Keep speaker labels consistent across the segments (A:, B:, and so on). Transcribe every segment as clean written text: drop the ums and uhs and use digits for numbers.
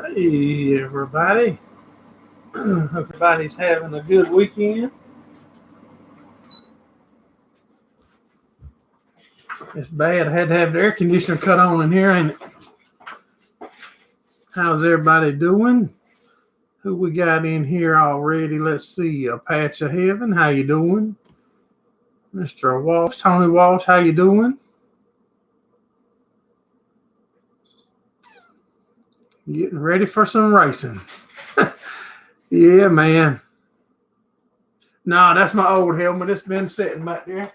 A: Hey, everybody. Hope everybody's having a good weekend. It's bad. I had to have the air conditioner cut on in here, ain't it? How's everybody doing? Who we got in here already? Let's see. A Patch of Heaven. How you doing? Mr. Walsh, Tony Walsh, how you doing? Getting ready for some racing. Yeah, man. Nah, that's my old helmet. It's been sitting back there.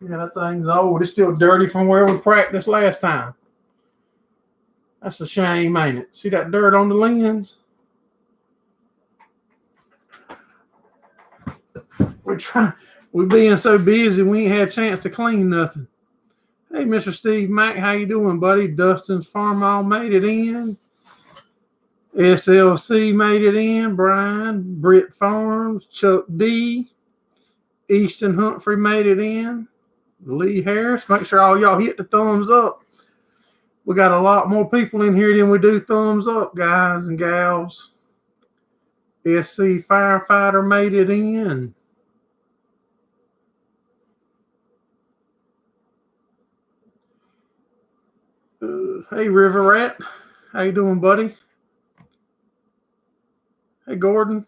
A: Yeah, that thing's old. It's still dirty from where we practiced last time. That's a shame, ain't it? See that dirt on the lens? We're being so busy we ain't had a chance to clean nothing. Hey, Mr. Steve Mack, how you doing, buddy? Dustin's Farm All made it in. SLC made it in. Brian, Britt Farms, Chuck D, Easton Humphrey made it in. Lee Harris, make sure all y'all hit the thumbs up. We got a lot more people in here than we do thumbs up, guys and gals. SC Firefighter made it in. Hey, River Rat. How you doing, buddy? Hey, Gordon.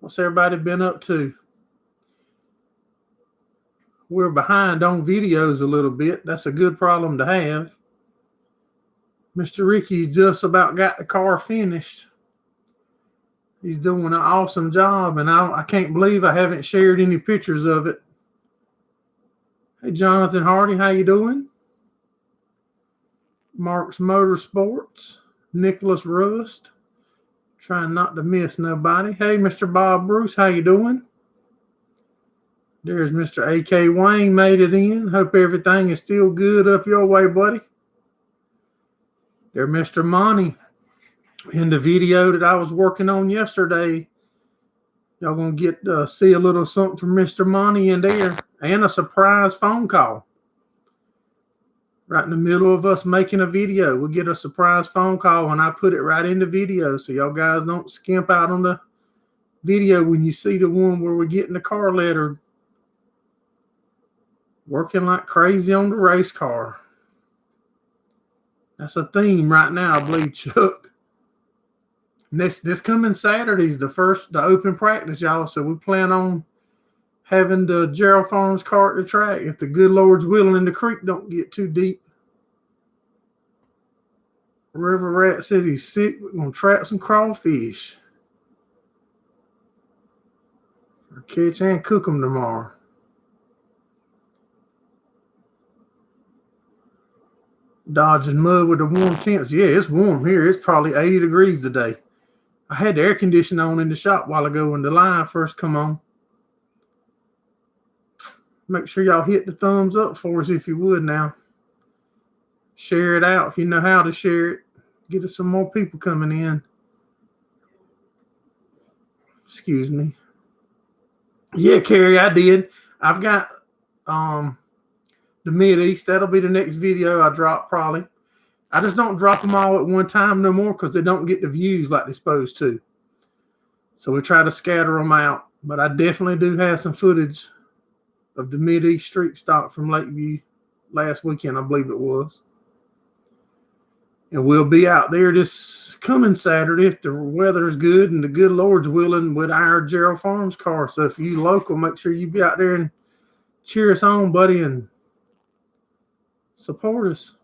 A: What's everybody been up to? We're behind on videos a little bit. That's a good problem to have. Mr. Ricky just about got the car finished. He's doing an awesome job, and I can't believe I haven't shared any pictures of it. Hey, Jonathan Hardy, how you doing? Mark's Motorsports, Nicholas Rust, trying not to miss nobody. Hey, Mr. Bob Bruce, how you doing? There's Mr. A.K. Wayne made it in. Hope everything is still good up your way, buddy. There's Mr. Monty in the video that I was working on yesterday. Y'all going to get to see a little something from Mr. Monty in there and a surprise phone call. Right in the middle of us making a video, we'll get a surprise phone call and I put it right in the video so y'all guys don't skimp out on the video when you see the one where we're getting the car lettered. Working like crazy on the race car. That's a theme right now, I believe, Chuck. This coming Saturday's the open practice, y'all. So we plan on having the Gerraldfarms car at the track if the good Lord's willing and the creek don't get too deep. River Rat said he's sick. We're going to trap some crawfish. Or catch and cook them tomorrow. Dodging mud with the warm temps. Yeah, it's warm here. It's probably 80 degrees today. I had the air conditioner on in the shop a while ago when the line first come on. Make sure y'all hit the thumbs up for us if you would now. Share it out if you know how to share it. Get us some more people coming in. Excuse me. Yeah, Carrie, I did. I've got the Mid-East. That'll be the next video I drop probably. I just don't drop them all at one time no more because they don't get the views like they're supposed to. So we try to scatter them out. But I definitely do have some footage of the Mid-East street stock from Lakeview last weekend, I believe it was. And we'll be out there this coming Saturday if the weather is good and the good Lord's willing with our Gerraldfarms car. So if you local, make sure you be out there and cheer us on, buddy, and support us.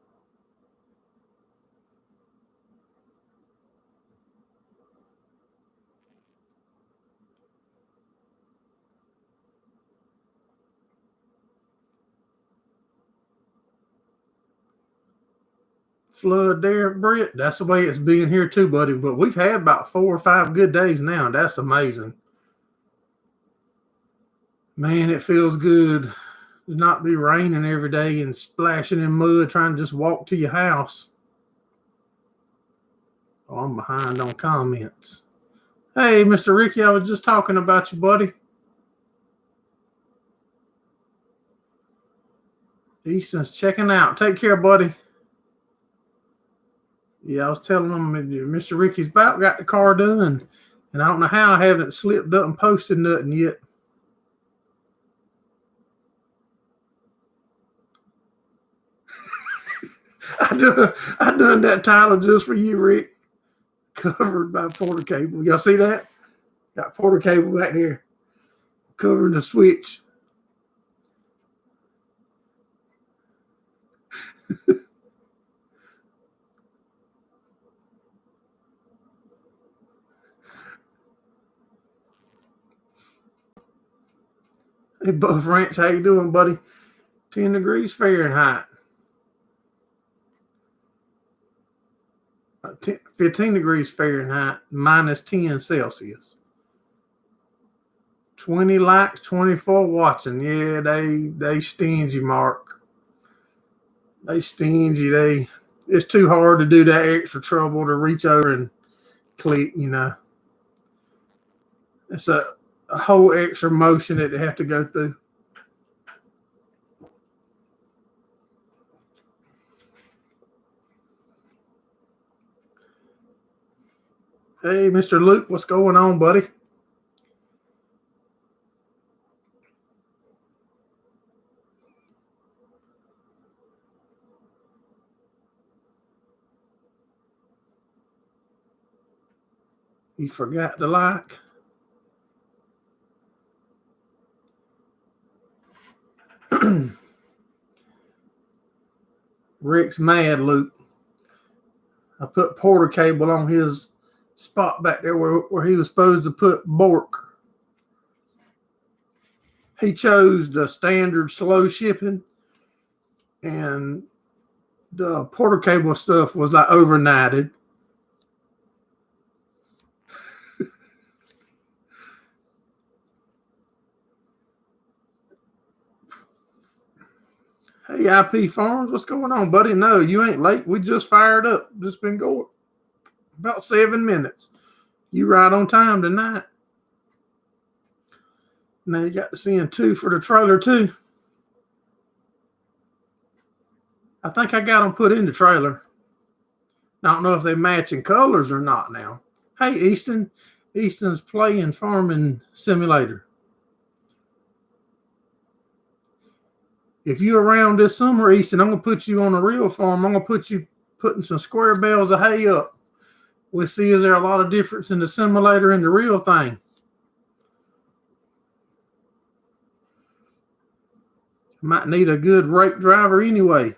A: Flood there, Britt. That's the way it's been here too, buddy. But we've had about 4 or 5 good days now. That's amazing. Man, it feels good to not be raining every day and splashing in mud trying to just walk to your house. Oh, I'm behind on comments. Hey, Mr. Ricky, I was just talking about you, buddy. Easton's checking out. Take care, buddy. Yeah, I was telling them Mr. Ricky's about got the car done, and I don't know how I haven't slipped up and posted nothing yet. I done that title just for you, Rick. Covered by Porter cable. Y'all see that? Got Porter cable back there covering the switch. Hey, Buff Ranch, how you doing, buddy? 10 degrees Fahrenheit. 15 degrees Fahrenheit, minus 10 Celsius. 20 likes, 24 watching. Yeah, they stingy, Mark. They stingy. It's too hard to do that extra trouble to reach over and click, you know. It's a whole extra motion that they have to go through. Hey, Mr. Luke, what's going on, buddy? You forgot to like. Rick's mad, Luke. I put Porter cable on his spot back there where he was supposed to put Bork. He chose the standard slow shipping, and the Porter cable stuff was like overnighted. Hey, IP Farms, what's going on, buddy? No, you ain't late. We just fired up. Just been going about 7 minutes. You right on time tonight. Now you got to send 2 for the trailer too. I think I got them put in the trailer. I don't know if they match in colors or not now. Hey, Easton. Easton's playing farming simulator. If you're around this summer, Easton, I'm going to put you on a real farm. I'm going to put you putting some square bales of hay up. We'll see, is there a lot of difference in the simulator and the real thing? Might need a good rake driver anyway.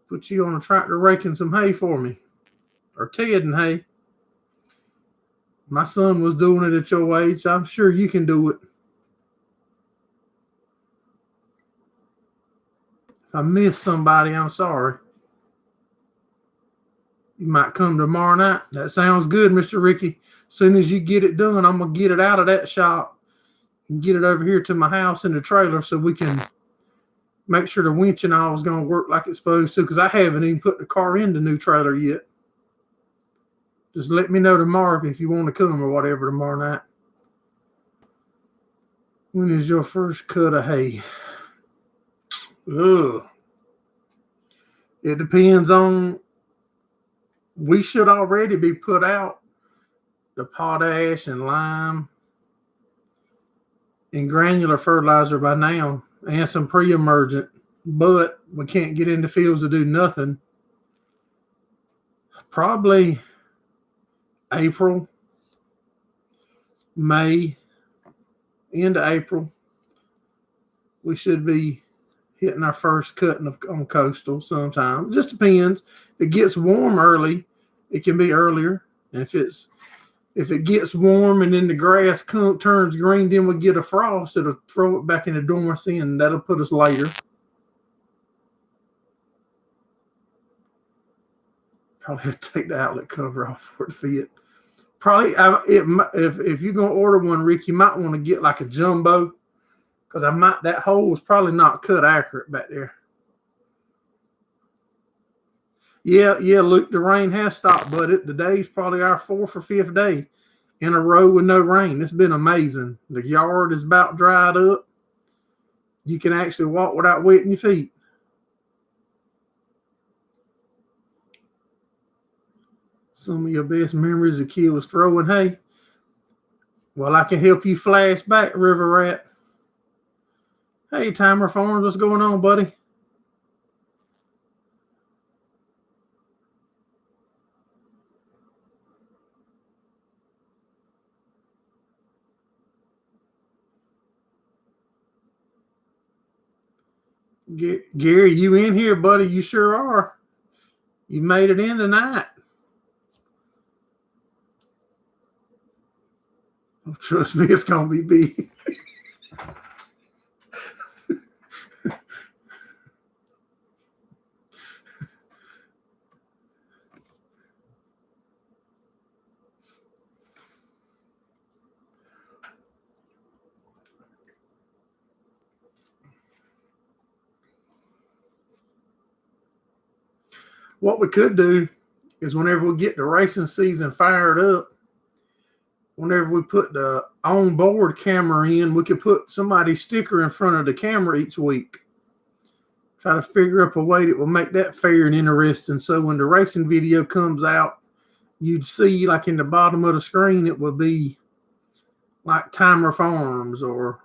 A: Put you on a tractor raking some hay for me. Or tedding hay. My son was doing it at your age. I'm sure you can do it. If I miss somebody, I'm sorry. You might come tomorrow night. That sounds good, Mr. Ricky. As soon as you get it done, I'm going to get it out of that shop and get it over here to my house in the trailer so we can make sure the winch and all is going to work like it's supposed to, because I haven't even put the car in the new trailer yet. Just let me know tomorrow if you want to come or whatever tomorrow night. When is your first cut of hay? Ugh. It depends on, we should already be put out the potash and lime and granular fertilizer by now and some pre-emergent, but we can't get in the fields to do nothing. Probably April, May, into April, we should be hitting our first cutting on coastal sometime. It just depends. If it gets warm early, it can be earlier. And if it gets warm and then the grass turns green, then we get a frost, it'll throw it back into dormancy, and that'll put us later. Probably have to take the outlet cover off for it to fit. Probably, if you're going to order one, Rick, you might want to get like a jumbo, because that hole was probably not cut accurate back there. Yeah, Luke, the rain has stopped, but today's probably our 4th or 5th day in a row with no rain. It's been amazing. The yard is about dried up. You can actually walk without wetting your feet. Some of your best memories a kid was throwing hay. Well, I can help you flash back, River Rat. Hey, Timer Farms, what's going on, buddy? Gary, you in here, buddy? You sure are. You made it in tonight. Oh, trust me, it's going to be big. What we could do is whenever we get the racing season fired up, whenever we put the onboard camera in, we could put somebody's sticker in front of the camera each week. Try to figure up a way that will make that fair and interesting. So when the racing video comes out, you'd see like in the bottom of the screen, it would be like Timer Farms or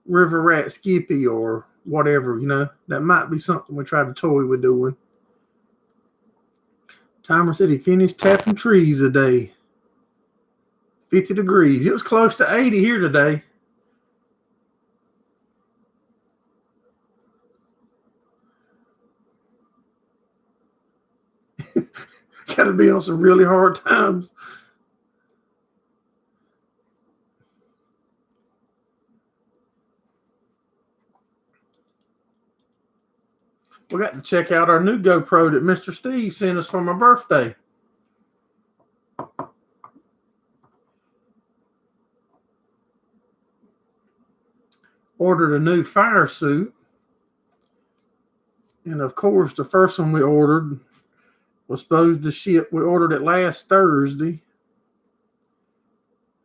A: River Rat Skippy or whatever, that might be something we try to toy with doing. Timer said he finished tapping trees today. 50 degrees. It was close to 80 here today. Got to be on some really hard times. We got to check out our new GoPro that Mr. Steve sent us for my birthday. Ordered a new fire suit. And of course, the first one we ordered was supposed to ship. We ordered it last Thursday.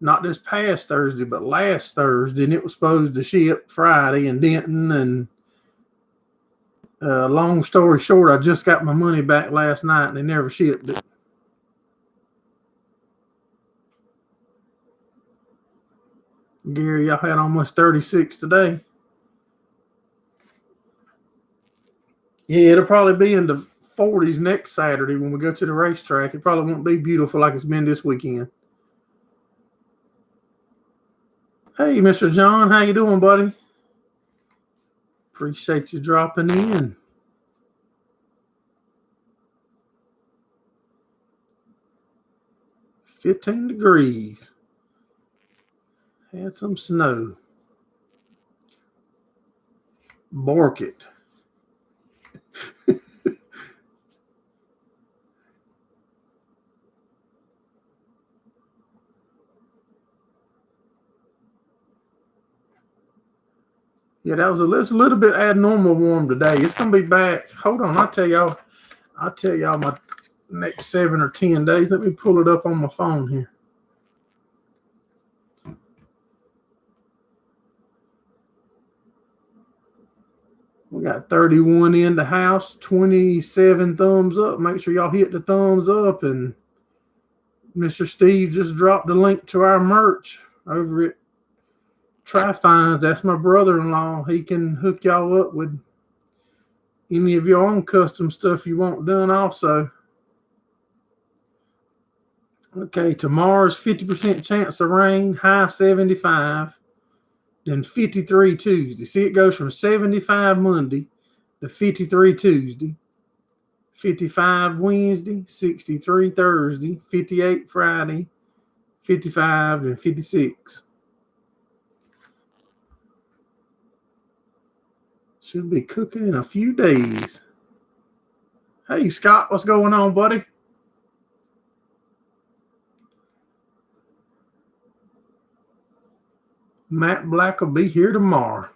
A: Not this past Thursday, but last Thursday. And it was supposed to ship Friday in Denton. And long story short, I just got my money back last night and they never shipped it. Gary, y'all had almost 36 today. Yeah, it'll probably be in the 40s next Saturday when we go to the racetrack. It probably won't be beautiful like it's been this weekend. Hey, Mr. John, how you doing, buddy? Appreciate you dropping in. $15 degrees. Had some snow. Bark it. Yeah, that was a little bit abnormal warm today. It's gonna be back. Hold on, I'll tell y'all my next 7 or 10 days. Let me pull it up on my phone here. We got 31 in the house, 27 thumbs up. Make sure y'all hit the thumbs up. And Mr. Steve just dropped the link to our merch over at Tri-Fines. That's my brother-in-law. He can hook y'all up with any of your own custom stuff you want done also. Okay, tomorrow's 50% chance of rain, high 75. Then 53 Tuesday. See, it goes from 75 Monday to 53 Tuesday, 55 Wednesday, 63 Thursday, 58 Friday, 55, and 56. Should be cooking in a few days. Hey, Scott, what's going on, buddy? Matt Black will be here tomorrow.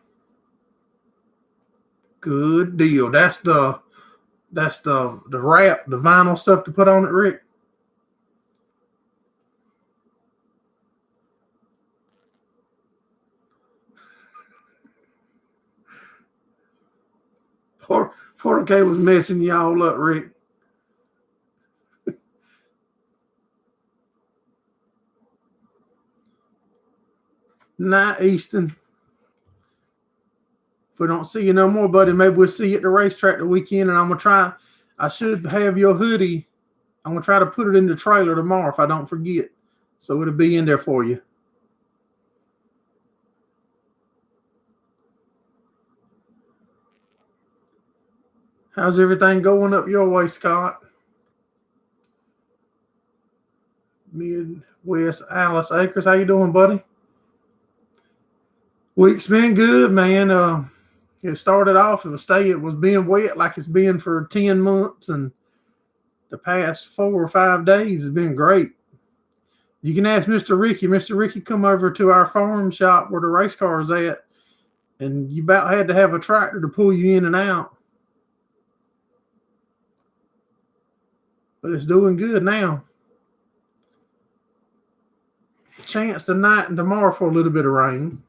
A: Good deal. That's the wrap, the vinyl stuff to put on it, Rick. Porter K was messing y'all up, Rick. 9 Eastern. If we don't see you no more, buddy, maybe we'll see you at the racetrack the weekend. And I'm going to try. I should have your hoodie. I'm going to try to put it in the trailer tomorrow if I don't forget. So it'll be in there for you. How's everything going up your way, Scott? Midwest Alice Acres. How you doing, buddy? Week's been good, man. It started off, it was being wet like it's been for 10 months, and the past 4 or 5 days has been great. You can ask Mr. Ricky. Mr. Ricky come over to our farm shop where the race car is at, and you about had to have a tractor to pull you in and out. But it's doing good now. Chance tonight and tomorrow for a little bit of rain.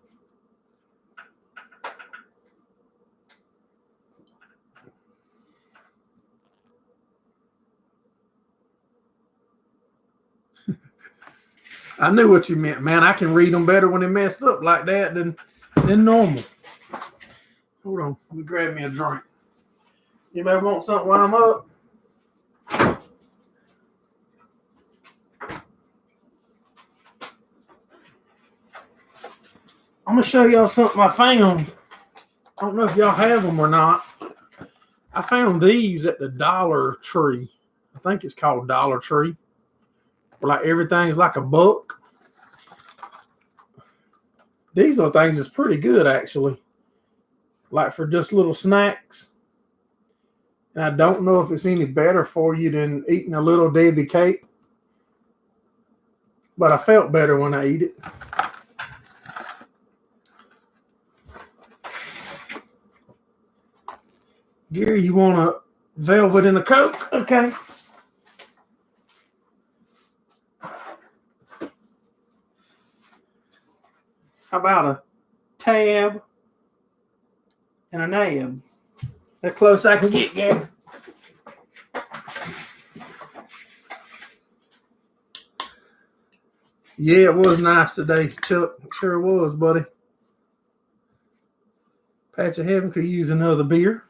A: I knew what you meant, man. I can read them better when they messed up like that than normal. Hold on. Let me grab me a drink. Anybody want something while I'm up? I'm going to show y'all something I found. I don't know if y'all have them or not. I found these at the Dollar Tree. I think it's called Dollar Tree. Where like everything's like a buck. These little things is pretty good, actually. Like for just little snacks. And I don't know if it's any better for you than eating a little Debbie cake. But I felt better when I eat it. Gary, you want a velvet and a Coke? Okay. How about a tab and a nab? That close I can get, Gary. Yeah, it was nice today, Chuck. It sure was, buddy. Patch of Heaven could use another beer.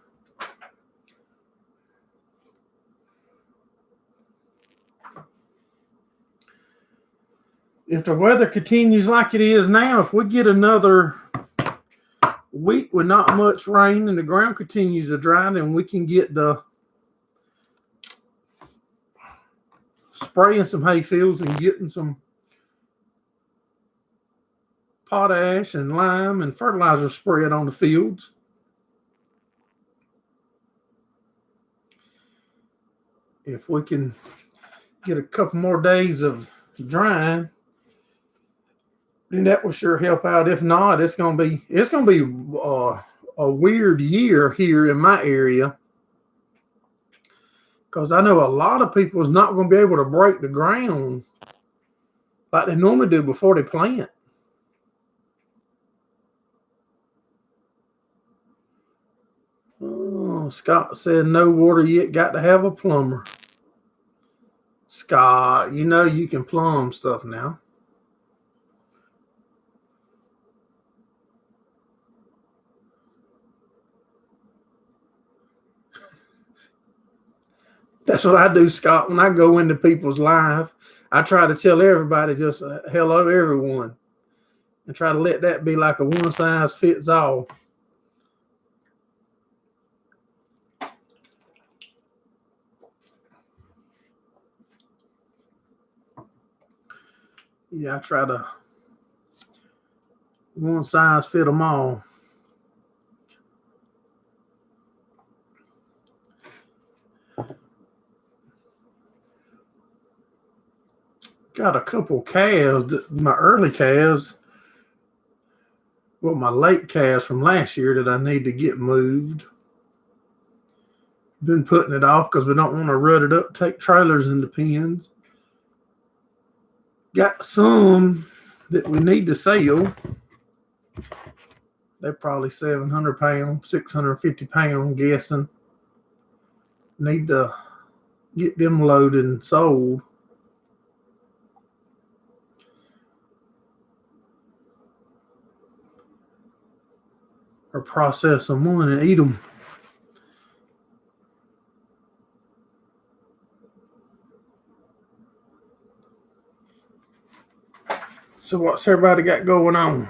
A: If the weather continues like it is now, if we get another week with not much rain and the ground continues to dry, then we can get the spraying some hay fields and getting some potash and lime and fertilizer spread on the fields. If we can get a couple more days of drying, then that will sure help out. If not, it's gonna be a weird year here in my area, because I know a lot of people is not going to be able to break the ground like they normally do before they plant. Oh, Scott said no water yet. Got to have a plumber. Scott, you know you can plumb stuff now. That's what I do, Scott. When I go into people's live, I try to tell everybody just hello, everyone, and try to let that be like a one size fits all. Yeah, I try to one size fit them all. Got a couple calves, my early calves, well, my late calves from last year that I need to get moved. Been putting it off because we don't want to rut it up, take trailers in the pens. Got some that we need to sell. They're probably 700 pounds, 650 pounds, guessing. Need to get them loaded and sold. or process them one and eat them. So what's everybody got going on?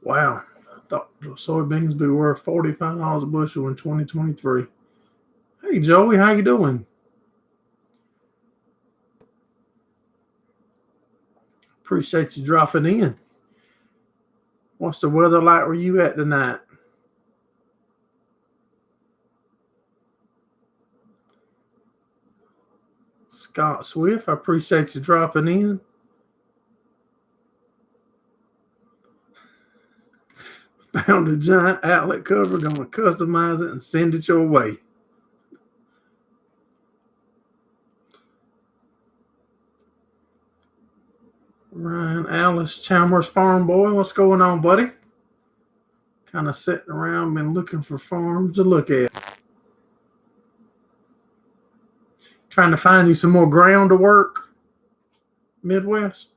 A: Wow. I thought soybeans would be worth $45 a bushel in 2023. Hey, Joey, how you doing? Appreciate you dropping in. What's the weather like where you at tonight? Scott Swift, I appreciate you dropping in. Found a giant outlet cover, gonna customize it and send it your way. Ryan Alice Chalmers Farm Boy, what's going on, buddy? Kind of sitting around, been looking for farms to look at. Trying to find you some more ground to work, Midwest.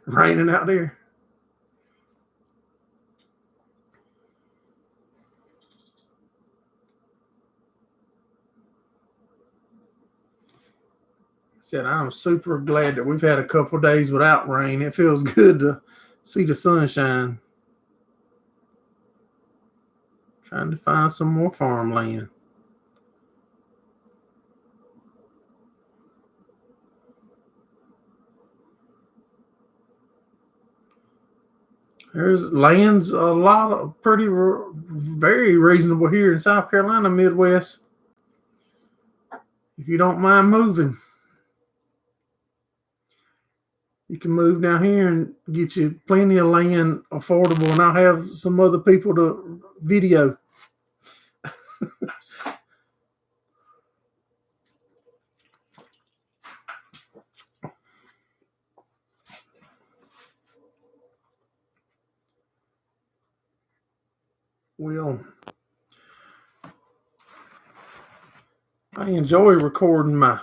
A: Raining out there. Said I'm super glad that we've had a couple days without rain. It feels good to see the sunshine. Trying to find some more farmland. There's land's a lot of very reasonable here in South Carolina, Midwest. If you don't mind moving, you can move down here and get you plenty of land affordable, and I'll have some other people to video. Well, I enjoy recording my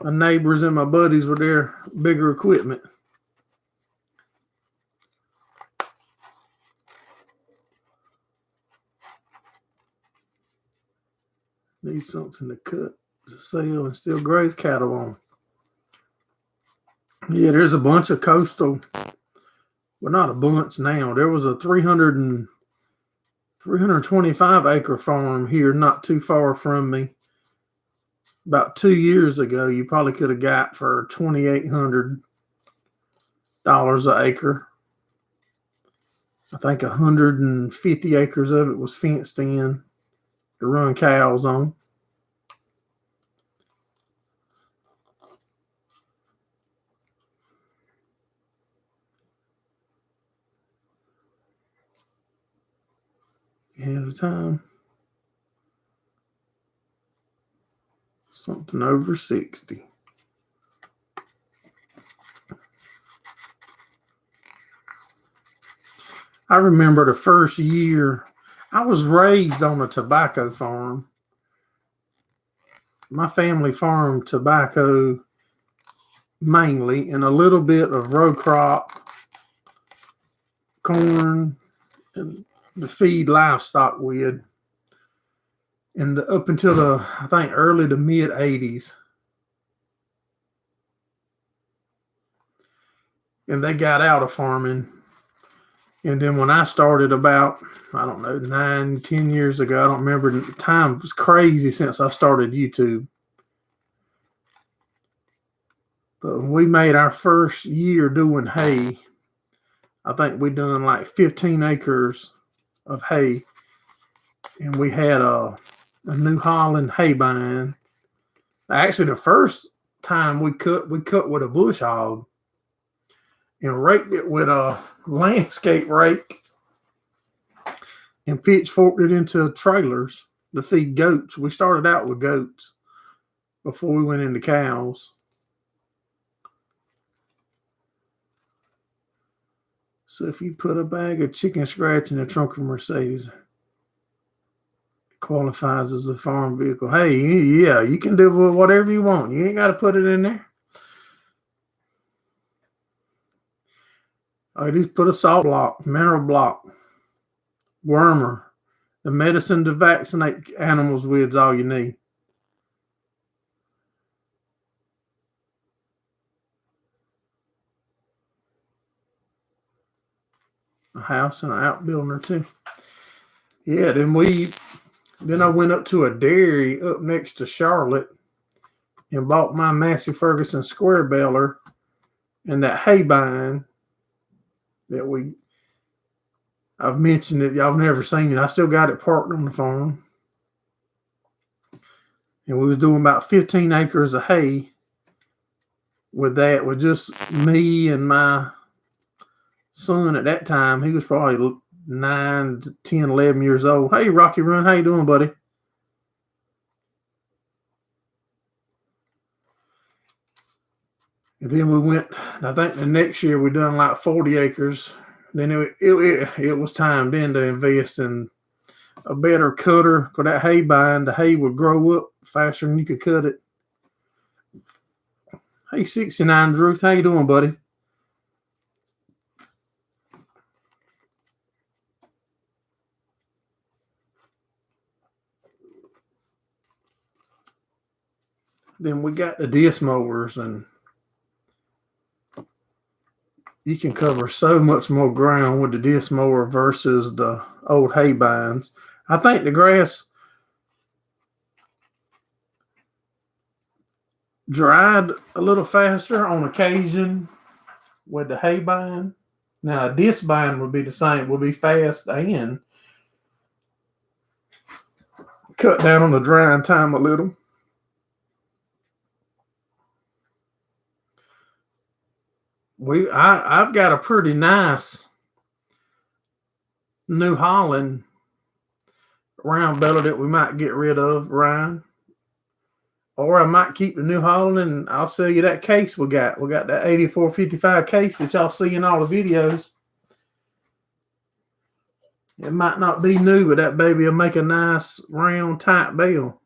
A: neighbors and my buddies with their bigger equipment. Need something to cut, to sell, and still graze cattle on. Yeah, there's a bunch of coastal, well, not a bunch now. There was a 325 acre farm here not too far from me. About 2 years ago, you probably could have got for $2,800 an acre. I think 150 acres of it was fenced in to run cows on. Ahead of time. Something over 60. I remember the first year, I was raised on a tobacco farm. My family farmed tobacco mainly, and a little bit of row crop, corn, and to feed livestock with. And up until the, I think, early to mid 80s. And they got out of farming. And then when I started about, I don't know, 9-10 years ago, I don't remember, the time was crazy since I started YouTube. But when we made our first year doing hay, I think we done like 15 acres of hay. And we had a New Holland hay bind. Actually, the first time we cut with a bush hog and raked it with a landscape rake and pitchforked it into trailers to feed goats. We started out with goats before we went into cows. So if you put a bag of chicken scratch in the trunk of a Mercedes, it qualifies as a farm vehicle. Hey, yeah, you can do whatever you want. You ain't got to put it in there. I just put a salt block, mineral block, wormer, the medicine to vaccinate animals with is all you need. A house and an outbuilding or two. Yeah, then I went up to a dairy up next to Charlotte and bought my Massey Ferguson square baler and that hay bind that I've mentioned it. Y'all never seen it. I still got it parked on the farm. And we was doing about 15 acres of hay with that, with just me and my son at that time. He was probably 9 to 10, 11 years old. Hey, Rocky Run, how you doing, buddy? And then we went, I think the next year we done like 40 acres. Then it was time then to invest in a better cutter, because that hay bind, the hay would grow up faster than you could cut it. Hey, 69 Druth, how you doing, buddy? Then we got the disc mowers, and you can cover so much more ground with the disc mower versus the old hay binds. I think the grass dried a little faster on occasion with the hay bind. Now a disc bind would be the same, would be fast and cut down on the drying time a little. I've got a pretty nice New Holland round bellow that we might get rid of, Ryan. Or I might keep the New Holland and I'll sell you that case we got. We got that 8455 case that y'all see in all the videos. It might not be new, but that baby will make a nice round tight bell.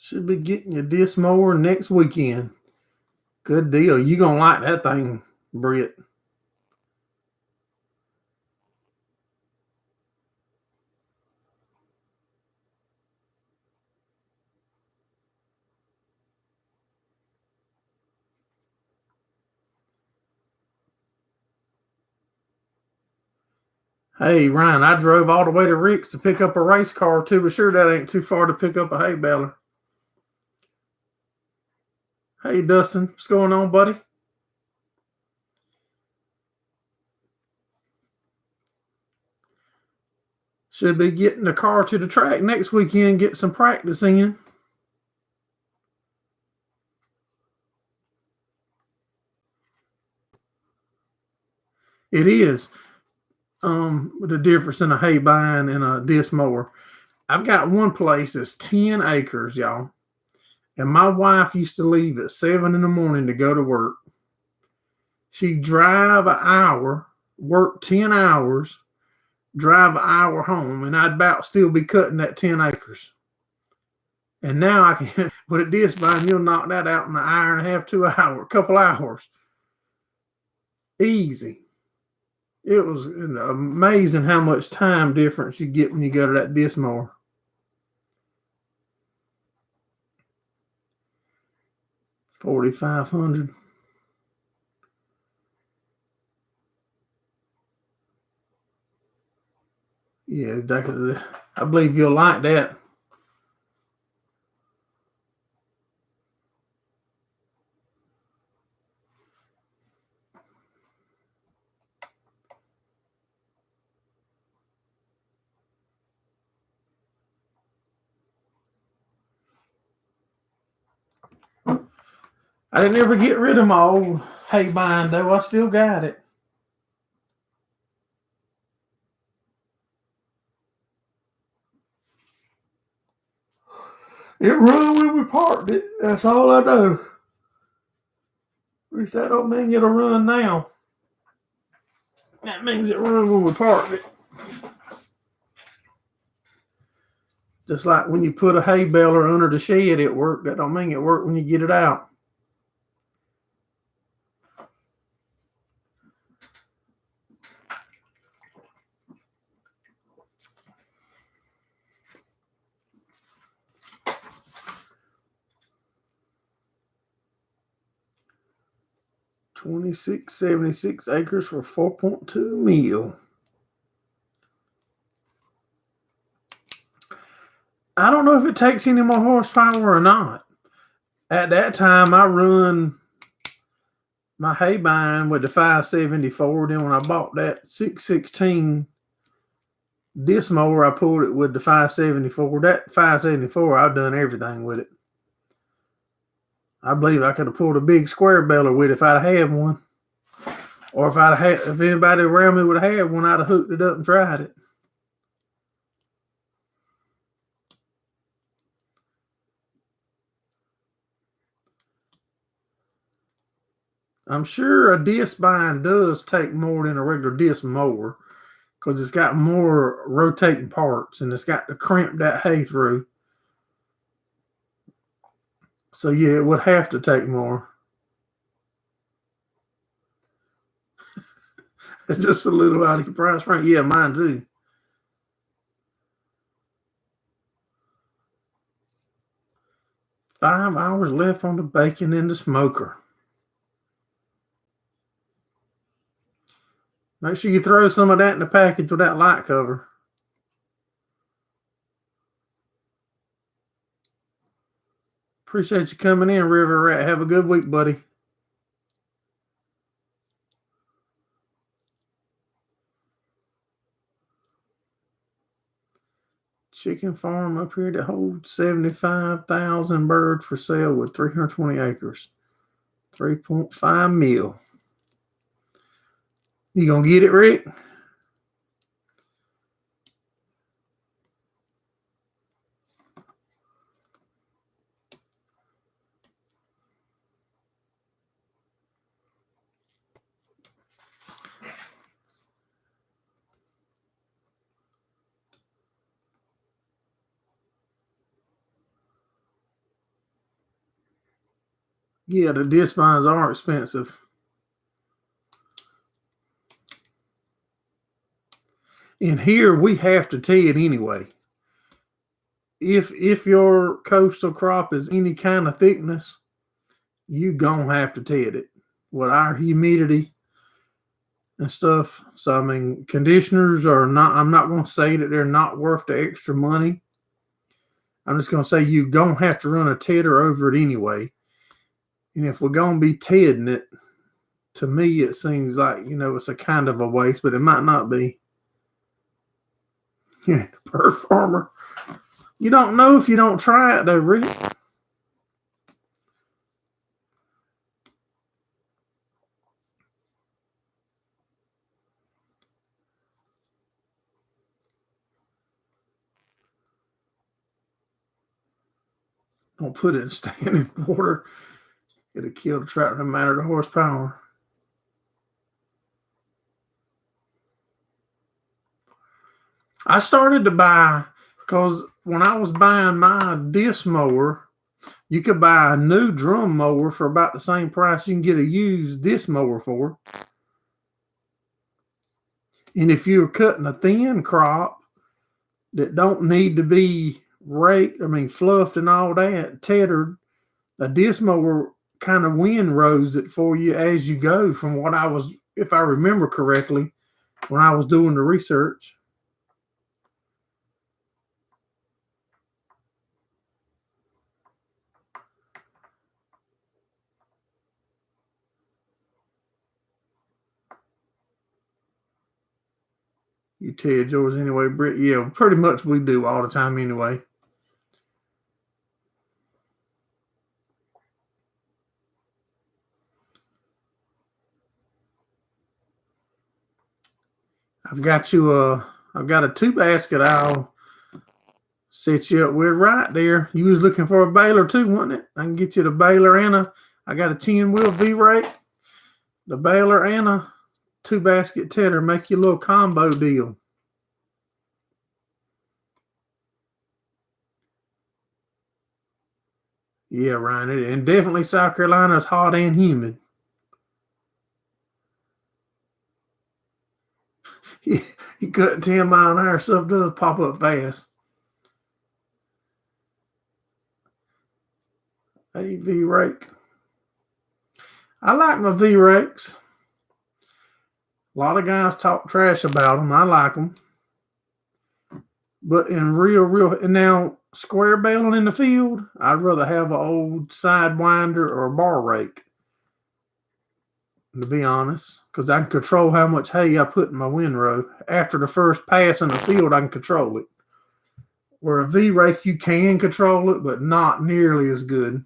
A: Should be getting your disc mower next weekend. Good deal. You gonna like that thing, Britt. Hey, Ryan, I drove all the way to Rick's to pick up a race car too, but sure that ain't too far to pick up a hay baler. Hey, Dustin, what's going on, buddy? Should be getting the car to the track next weekend, get some practice in. It is. The difference in a hay bind and a disc mower. I've got one place that's 10 acres, y'all. And my wife used to leave at 7 in the morning to go to work. She'd drive an hour, work 10 hours, drive an hour home, and I'd about still be cutting that 10 acres. And now I can, with a disc bind, you'll knock that out in an hour and a half, 2 hours, couple hours. Easy. It was amazing how much time difference you get when you go to that disc mower. $4,500. Yeah, I believe you'll like that. I didn't ever get rid of my old hay bind though. I still got it. It run when we parked it. That's all I know. At least that don't mean it'll run now. That means it run when we parked it. Just like when you put a hay baler under the shed, it worked. That don't mean it worked when you get it out. $26.76 acres for 4.2 mil. I don't know if it takes any more horsepower or not. At that time, I run my hay bind with the 574. Then when I bought that 616 disc mower, I pulled it with the 574. That 574, I've done everything with it. I believe I could have pulled a big square baler with it if I'd had one. Or if anybody around me would have had one, I'd have hooked it up and tried it. I'm sure a disc bind does take more than a regular disc mower because it's got more rotating parts and it's got to crimp that hay through. So yeah, it would have to take more. It's just a little out of your price range. Yeah, mine too. $5 hours left on the bacon in the smoker. Make sure you throw some of that in the package with that light cover. Appreciate you coming in, River Rat. Have a good week, buddy. Chicken farm up here that holds 75,000 birds for sale with 320 acres. 3.5 mil. You gonna get it, Rick? Yeah, the disc binds are expensive. And here we have to tee it anyway. If your coastal crop is any kind of thickness, you gonna have to tee it with our humidity and stuff. So I mean, conditioners are not. I'm not gonna say that they're not worth the extra money. I'm just gonna say you gonna have to run a tedder over it anyway. And if we're gonna be tedding it, to me it seems like it's a kind of a waste, but it might not be. Yeah, bird farmer. You don't know if you don't try it, though, Rick. Don't put it in standing water. It'll kill the trout no matter the horsepower. I started to buy, because when I was buying my disc mower, you could buy a new drum mower for about the same price you can get a used disc mower for. And if you're cutting a thin crop that don't need to be fluffed and all that, tethered, a disc mower kind of windrows it for you as you go, from what if I remember correctly, when I was doing the research. You TED yours anyway, Britt? Yeah, pretty much we do all the time anyway. I've got a 2-basket I'll set you up with right there. You was looking for a baler too, wasn't it? I can get you the baler I got a 10-wheel V-rake, the baler and a 2-basket tedder. Make you a little combo deal. Yeah, Ryan. And definitely South Carolina is hot and humid. You cut 10 mile an hour, stuff does pop up fast. A V-rake. I like my V-rakes. A lot of guys talk trash about them. I like them. But in and now square baling in the field, I'd rather have an old sidewinder or a bar rake, to be honest, because I can control how much hay I put in my windrow. After the first pass in the field, I can control it. Where a V-rake, you can control it, but not nearly as good.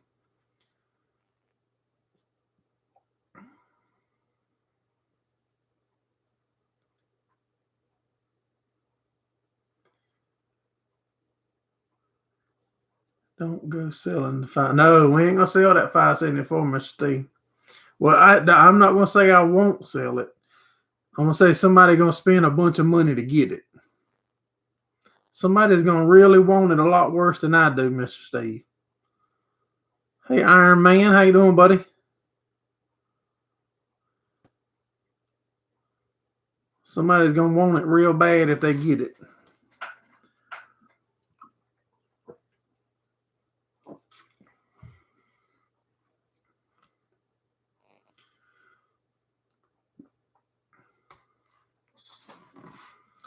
A: Don't go selling the five. No, we ain't gonna sell that 574, Mr. Steve. Well, I'm not gonna say I won't sell it. I'm gonna say somebody's gonna spend a bunch of money to get it. Somebody's gonna really want it a lot worse than I do, Mr. Steve. Hey, Iron Man, how you doing, buddy? Somebody's gonna want it real bad if they get it.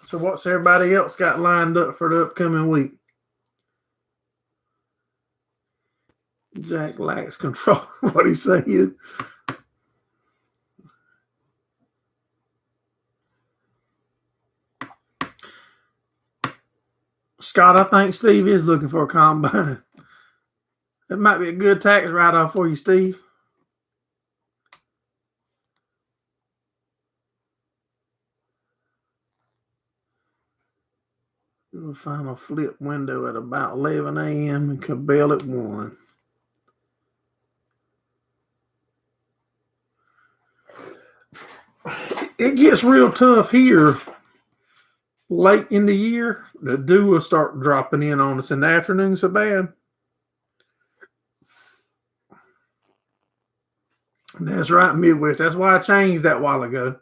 A: So what's everybody else got lined up for the upcoming week? Jack lacks control. What he saying? Scott, I think Steve is looking for a combine. That might be a good tax write-off for you, Steve. We'll find a flip window at about 11 a.m. and Cabell at 1. It gets real tough here late in the year. The dew will start dropping in on us in the afternoon so bad. That's right, Midwest. That's why I changed that a while ago.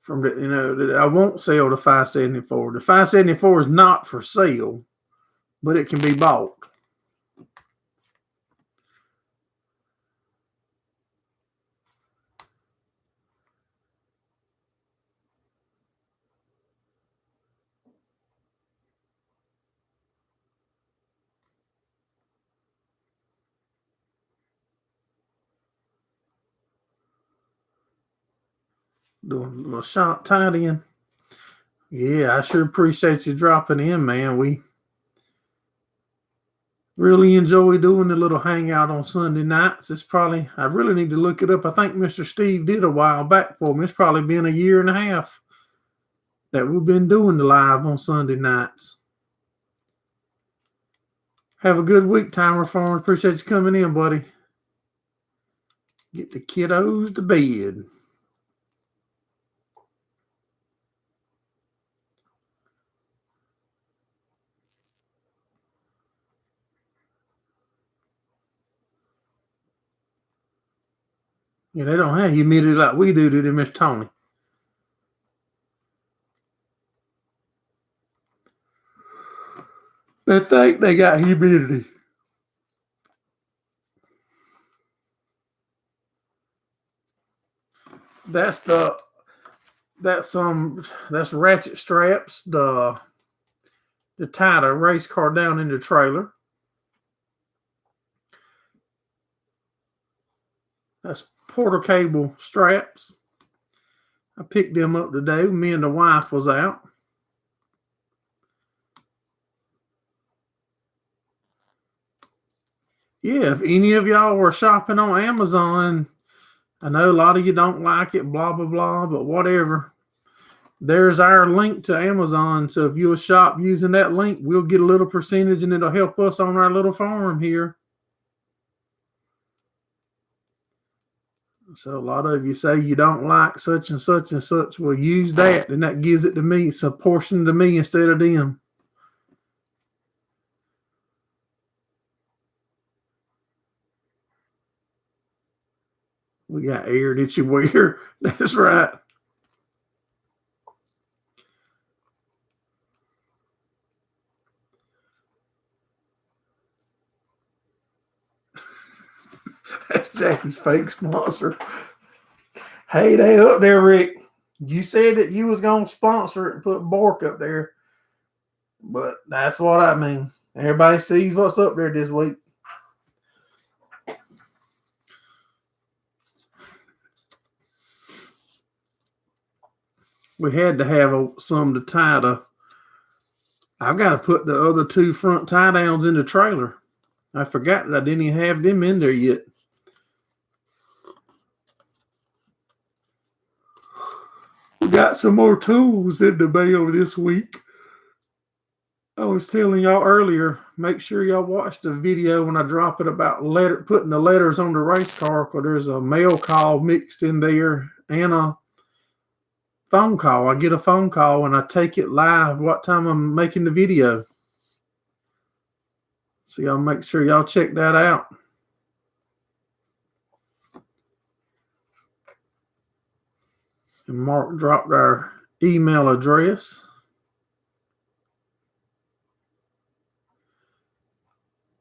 A: From the, I won't sell the 574. The 574 is not for sale, but it can be bought. Doing a little shop tidying. Yeah, I sure appreciate you dropping in, man. We really enjoy doing the little hangout on Sunday nights. I really need to look it up. I think Mr. Steve did a while back for me. It's probably been a year and a half that we've been doing the live on Sunday nights. Have a good week, Timer Farms. Appreciate you coming in, buddy. Get the kiddos to bed. Yeah, they don't have humidity like we do they, Miss Tony? They think they got humidity. That's ratchet straps to tie the race car down in the trailer. That's Porter cable straps. I picked them up today. Me and the wife was out. Yeah, if any of y'all were shopping on Amazon, I know a lot of you don't like it, blah, blah, blah, but whatever. There's our link to Amazon. So if you'll shop using that link, we'll get a little percentage and it'll help us on our little farm here. So a lot of you say you don't like such and such and such. Well, use that, and that gives it to me. It's a portion to me instead of them. We got air that you wear. That's right. That's Jackie's fake sponsor. Hey, they up there, Rick. You said that you was gonna sponsor it and put Bork up there, but that's what I mean. Everybody sees what's up there this week. We had to have some to tie the. I've got to put the other two front tie downs in the trailer. I forgot that I didn't even have them in there yet. We got some more tools in the mail this week. I was telling y'all earlier, make sure y'all watch the video when I drop it about putting the letters on the race car, because there's a mail call mixed in there and a phone call. I get a phone call and I take it live what time I'm making the video. So y'all make sure y'all check that out. And Mark dropped our email address.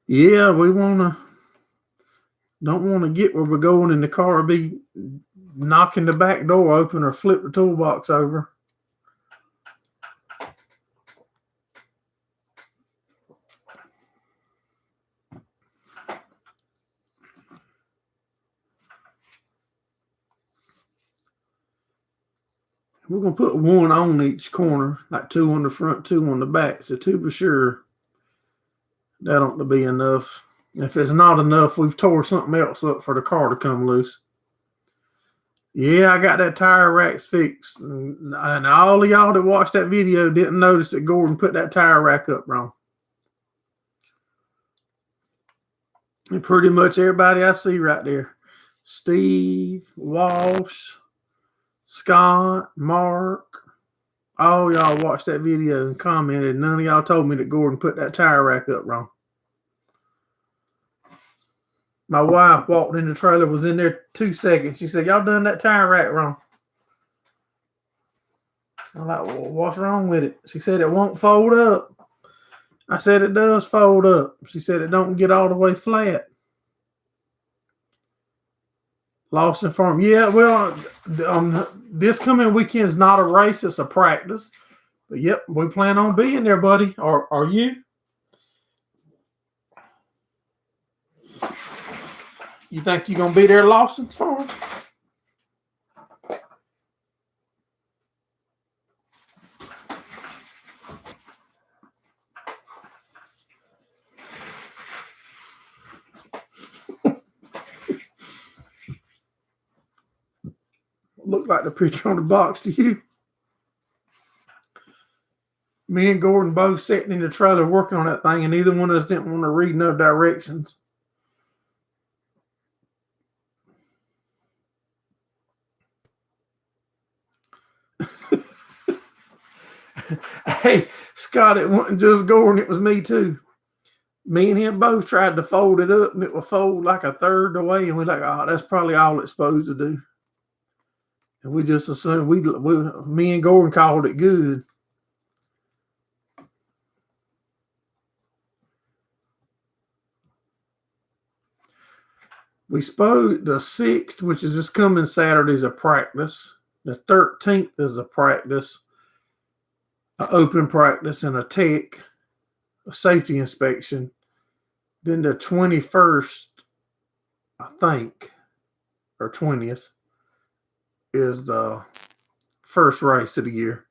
A: Yeah, we don't want to get where we're going in the car, be knocking the back door open or flip the toolbox over. We're going to put one on each corner, like two on the front, two on the back. So two for sure. That ought to be enough. If it's not enough, we've tore something else up for the car to come loose. Yeah, I got that tire racks fixed. And all of y'all that watched that video didn't notice that Gordon put that tire rack up wrong. And pretty much everybody I see right there. Steve, Walsh, Scott, Mark, all y'all watched that video and commented. None of y'all told me that Gordon put that tire rack up wrong. My wife walked in the trailer, was in there 2 seconds. She said, y'all done that tire rack wrong. I'm like, well, what's wrong with it? She said, it won't fold up. I said, it does fold up. She said, it don't get all the way flat. Lawson Farm. Yeah, well, this coming weekend is not a race. It's a practice. But, yep, we plan on being there, buddy. Are you? You think you're going to be there at Lawson's Farm? Look like the picture on the box to you. Me and Gordon both sitting in the trailer working on that thing, and neither one of us didn't want to read no directions. Hey, Scott, it wasn't just Gordon, it was me too. Me and him both tried to fold it up, and it would fold like a third the way, and we're like, oh, that's probably all it's supposed to do. And we just assumed, me and Gordon called it good. We spoke the 6th, which is this coming Saturday, is a practice. The 13th is a practice, an open practice, and a tech, a safety inspection. Then the 21st, I think, or 20th, is the first race of the year.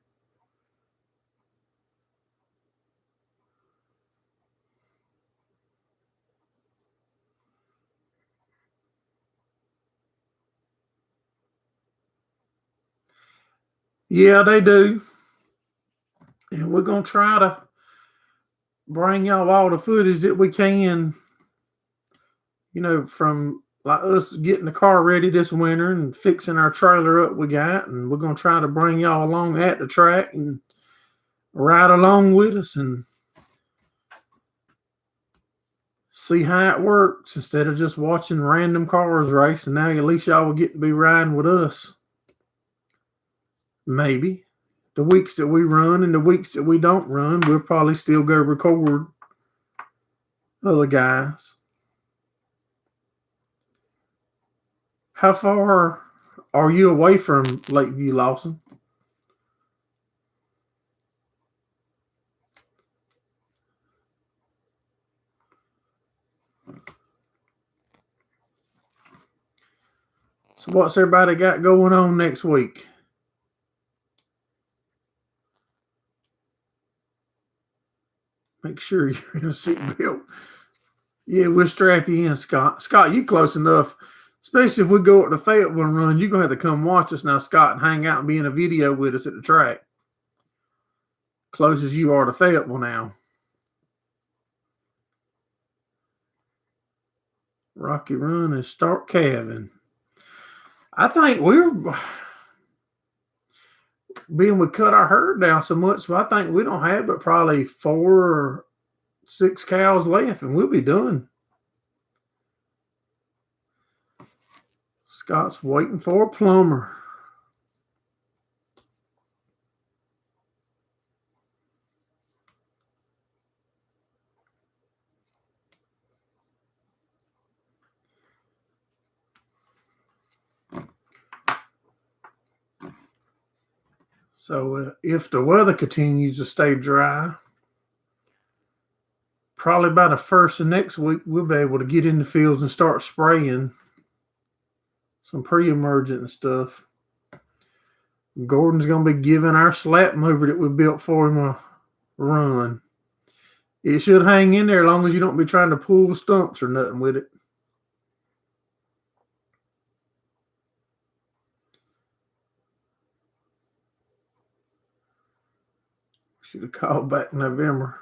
A: Yeah, they do. And we're going to try to bring y'all all the footage that we can, from like us getting the car ready this winter and fixing our trailer up we got. And we're going to try to bring y'all along at the track and ride along with us and see how it works instead of just watching random cars race. And now at least y'all will get to be riding with us. Maybe. The weeks that we run and the weeks that we don't run, we'll probably still go record other guys. How far are you away from Lakeview, Lawson? So what's everybody got going on next week? Make sure you're in a seatbelt. Yeah, we'll strap you in, Scott. Scott, you close enough. Especially if we go up the Fayetteville run, you're going to have to come watch us now, Scott, and hang out and be in a video with us at the track. Close as you are to Fayetteville now. Rocky Run and start calving. I think being we cut our herd down so much, I think we don't have but probably 4 or 6 cows left, and we'll be done. Scott's waiting for a plumber. So if the weather continues to stay dry, probably by the first of next week, we'll be able to get in the fields and start spraying some pre-emergent stuff. Gordon's going to be giving our slap mover that we built for him a run. It should hang in there as long as you don't be trying to pull stumps or nothing with it. Should have called back in November.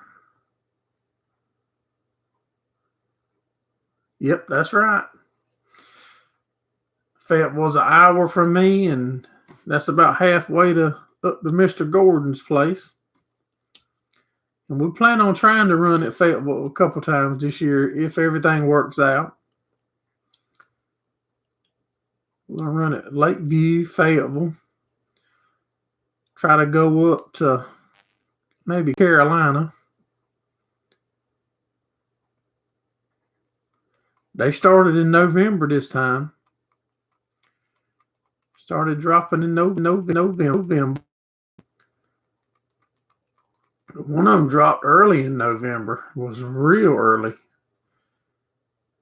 A: Yep, that's right. Fayette was an hour from me, and that's about halfway up to Mr. Gordon's place. And we plan on trying to run at Fayetteville a couple times this year if everything works out. We're going to run at Lakeview, Fayetteville. Try to go up to maybe Carolina. They started in November this time. Started dropping in November. One of them dropped early in November. It was real early.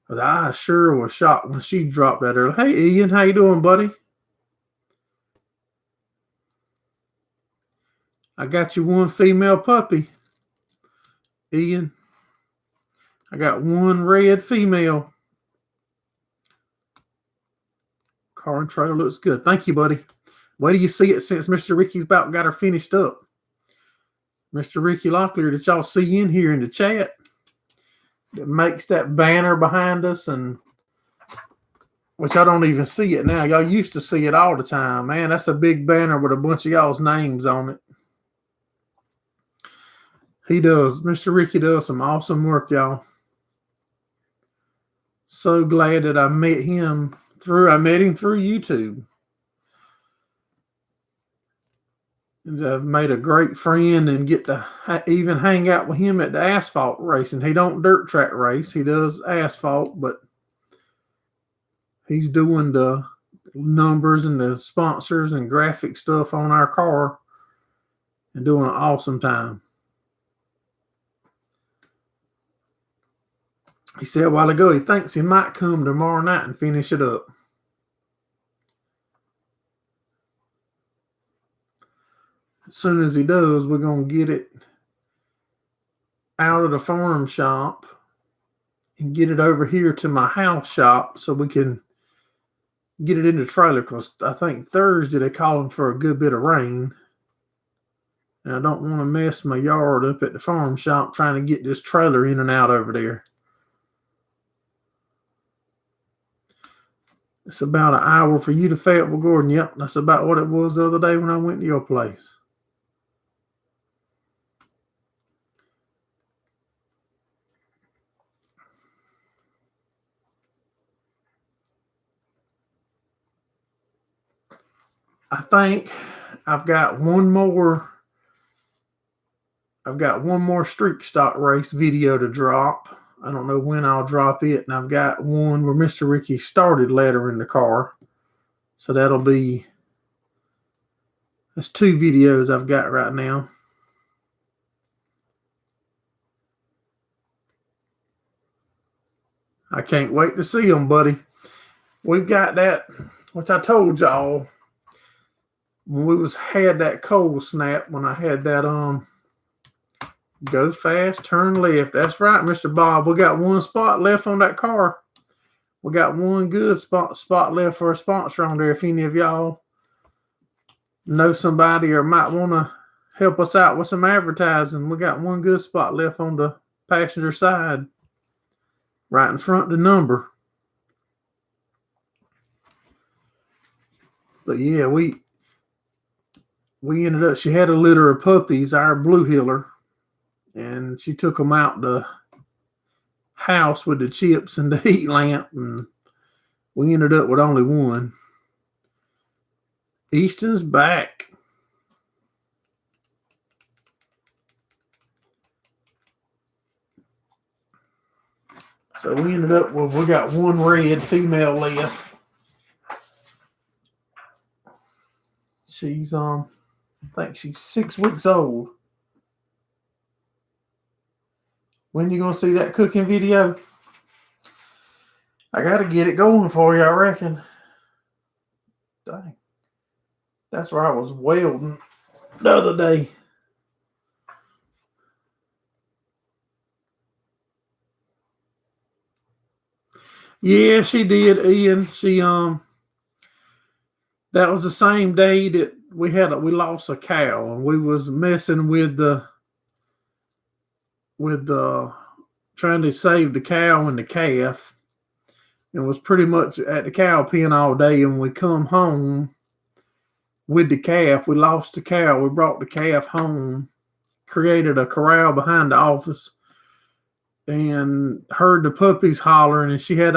A: But I sure was shocked when she dropped that early. Hey, Ian, how you doing, buddy? I got you one female puppy, Ian. I got one red female. Car and trailer looks good. Thank you, buddy. Wait till you see it since Mr. Ricky's about got her finished up. Mr. Ricky Locklear that y'all see in here in the chat that makes that banner behind us, and which I don't even see it now. Y'all used to see it all the time. Man, that's a big banner with a bunch of y'all's names on it. He does. Mr. Ricky does some awesome work, y'all. So glad that I met him through YouTube. And I've made a great friend and get to even hang out with him at the asphalt racing. He don't dirt track race. He does asphalt, but he's doing the numbers and the sponsors and graphic stuff on our car and doing an awesome time. He said a while ago he thinks he might come tomorrow night and finish it up. As soon as he does, we're going to get it out of the farm shop and get it over here to my house shop so we can get it in the trailer because I think Thursday they calling for a good bit of rain. And I don't want to mess my yard up at the farm shop trying to get this trailer in and out over there. It's about an hour for you to Fayetteville, Gordon. Yep, that's about what it was the other day when I went to your place. I think I've got one more streak stock race video to drop. I don't know when I'll drop it. And I've got one where Mr. Ricky started lettering the car. So that's 2 videos I've got right now. I can't wait to see them, buddy. We've got that, which I told y'all when we had that cold snap, when I had that go fast, turn left. That's right, Mr. Bob. We got one spot left on that car. We got one good spot left for a sponsor on there. If any of y'all know somebody or might want to help us out with some advertising, we got one good spot left on the passenger side, right in front of the number. But yeah, we ended up, she had a litter of puppies, our Blue Hiller, and she took them out the house with the chips and the heat lamp, and we ended up with only one. Easton's back. So we ended up with, we got one red female left. She's I think she's 6 weeks old. When you gonna see that cooking video? I gotta get it going for you, I reckon. Dang. That's where I was welding the other day. Yeah, she did, Ian. She that was the same day that we lost a cow, and we was messing with the trying to save the cow and the calf. It was pretty much at the cow pen all day, and we come home with the calf. We lost the cow. We brought the calf home, created a corral behind the office, and heard the puppies hollering, and she had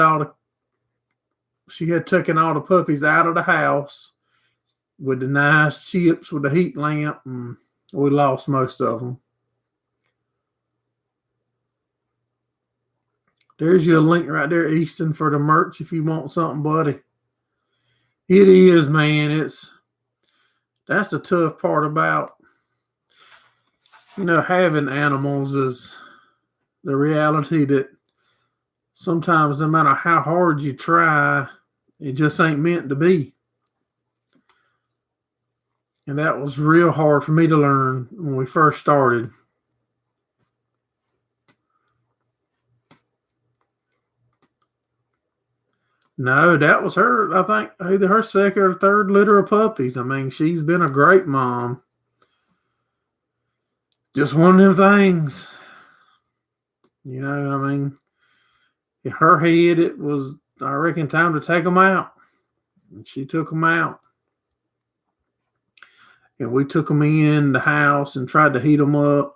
A: taken all the puppies out of the house with the nice chips with the heat lamp, and we lost most of them. There's your link right there, Easton, for the merch if you want something, buddy. It is, man. That's the tough part about, having animals, is the reality that sometimes no matter how hard you try, it just ain't meant to be. And that was real hard for me to learn when we first started. No, that was her, I think, either her second or third litter of puppies. I mean, she's been a great mom. Just one of them things. In her head, it was, I reckon, time to take them out. And she took them out. And we took them in the house and tried to heat them up.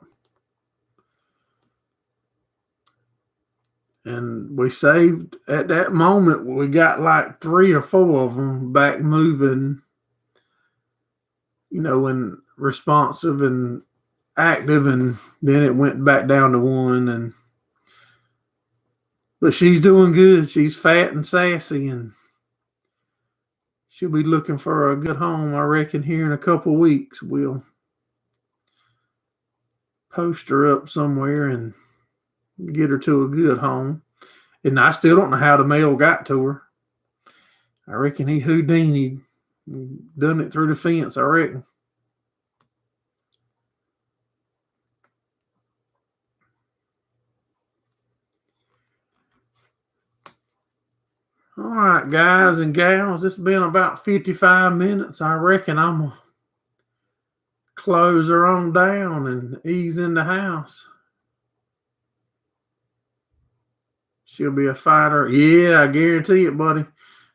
A: And we saved, at that moment, we got like 3 or 4 of them back moving, and responsive and active. And then it went back down to 1. But she's doing good. She's fat and sassy, and she'll be looking for a good home, I reckon, here in a couple weeks. We'll post her up somewhere and get her to a good home. And I still don't know how the mail got to her. I reckon he Houdini done it through the fence, I reckon. All right, guys and gals, it's been about 55 minutes. I reckon I'm going to close her on down and ease in the house. She'll be a fighter. Yeah, I guarantee it, buddy.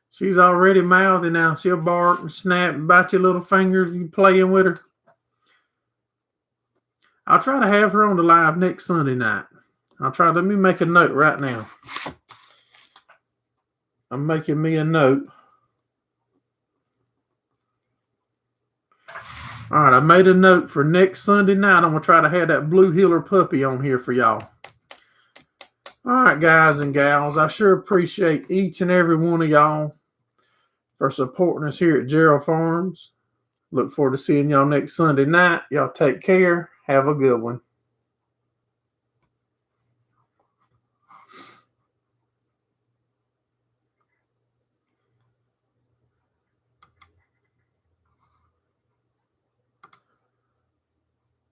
A: She's already mouthy now. She'll bark and snap and bite your little fingers. You playing with her. I'll try to have her on the live next Sunday night. Let me make a note right now. I'm making me a note. All right, I made a note for next Sunday night. I'm going to try to have that blue heeler puppy on here for y'all. All right, guys and gals, I sure appreciate each and every one of y'all for supporting us here at Gerraldfarms. Look forward to seeing y'all next Sunday night. Y'all take care. Have a good one.